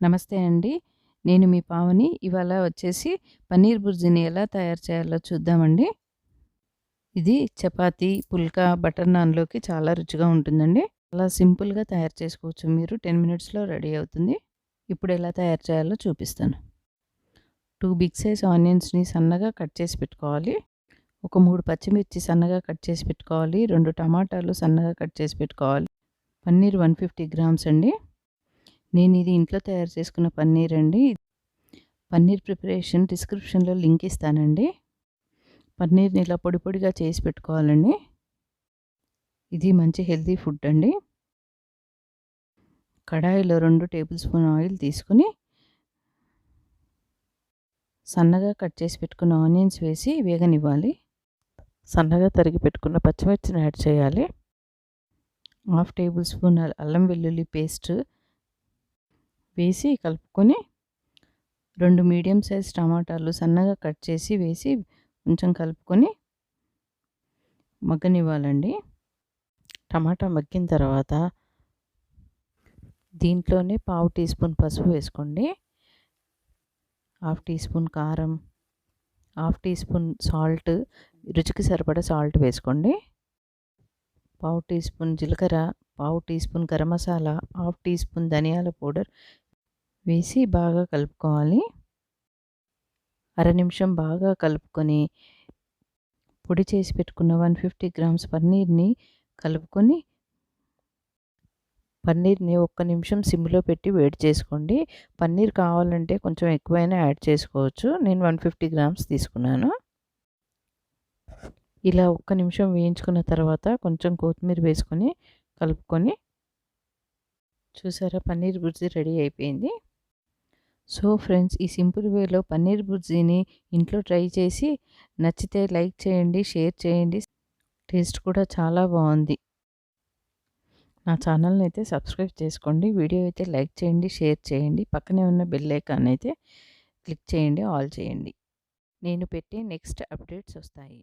నమస్తే అండి. నేను మీ పావని. ఇవాళ వచ్చేసి పన్నీర్ బుర్జీని ఎలా తయారు చేయాలో చూద్దామండి. ఇది చపాతీ, పుల్కా, బటర్ నాన్‌లోకి చాలా రుచిగా ఉంటుందండి. చాలా సింపుల్‌గా తయారు చేసుకోవచ్చు మీరు. 10 మినిట్స్‌లో రెడీ అవుతుంది. ఇప్పుడు ఎలా తయారు చేయాలో చూపిస్తాను. 2 బిగ్ సైజ్ ఆనియన్స్‌ని సన్నగా కట్ చేసి పెట్టుకోవాలి. ఒక 3 పచ్చిమిర్చి సన్నగా కట్ చేసి పెట్టుకోవాలి. 2 టమాటాలు సన్నగా కట్ చేసి పెట్టుకోవాలి. పన్నీర్ 150 గ్రామ్స్ అండి. నేను ఇది ఇంట్లో తయారు చేసుకున్న పన్నీర్ అండి. పన్నీర్ ప్రిపరేషన్ డిస్క్రిప్షన్‌లో లింక్ ఇస్తానండి. పన్నీర్‌ని ఇలా పొడి పొడిగా చేసి పెట్టుకోవాలండి. ఇది మంచి హెల్తీ ఫుడ్ అండి. కడాయిలో 2 టేబుల్ స్పూన్ ఆయిల్ తీసుకొని సన్నగా కట్ చేసి పెట్టుకున్న ఆనియన్స్ వేసి వేగనివ్వాలి. సన్నగా తరిగి పెట్టుకున్న పచ్చిమిర్చిని యాడ్ చేయాలి. 1/2 టేబుల్ స్పూన్ అల్లం వెల్లుల్లి పేస్ట్ వేసి కలుపుకొని 2 మీడియం సైజ్ టమాటాలు సన్నగా కట్ చేసి వేసి కొంచెం కలుపుకొని మగ్గనివ్వాలండి. టమాటా మగ్గిన తర్వాత దీంట్లోనే 1/2 టీ స్పూన్ పసుపు వేసుకోండి. 1/2 టీ స్పూన్ కారం, 1/2 టీ స్పూన్ సాల్ట్, రుచికి సరిపడా సాల్ట్ వేసుకోండి. 1/2 టీ స్పూన్ జీలకర్ర, 1/2 teaspoon garam masala, 1/2 teaspoon ధనియాల పౌడర్ వేసి బాగా కలుపుకోవాలి. అర నిమిషం బాగా కలుపుకొని పొడి చేసి పెట్టుకున్న 150 గ్రామ్స్ పన్నీర్‌ని కలుపుకొని పన్నీర్‌ని ఒక్క నిమిషం సిమ్‌లో పెట్టి వేడి చేసుకోండి. పన్నీర్ కావాలంటే కొంచెం ఎక్కువైనా యాడ్ చేసుకోవచ్చు. నేను 150 గ్రామ్స్ తీసుకున్నాను. ఇలా ఒక్క నిమిషం వేయించుకున్న తర్వాత కొంచెం కొత్తిమీర వేసుకొని కలుపుకొని చూసారా పన్నీర్ బుర్జీ రెడీ అయిపోయింది. సో ఫ్రెండ్స్, ఈ సింపుల్ వేలో పన్నీర్ బుర్జీని ఇంట్లో ట్రై చేసి నచ్చితే లైక్ చేయండి, షేర్ చేయండి. టేస్ట్ కూడా చాలా బాగుంది. నా ఛానల్ని అయితే సబ్స్క్రైబ్ చేసుకోండి. వీడియో అయితే లైక్ చేయండి, షేర్ చేయండి. పక్కనే ఉన్న బెల్ ఐకాన్ అయితే క్లిక్ చేయండి, ఆల్ చేయండి. నేను పెట్టే నెక్స్ట్ అప్డేట్స్ వస్తాయి.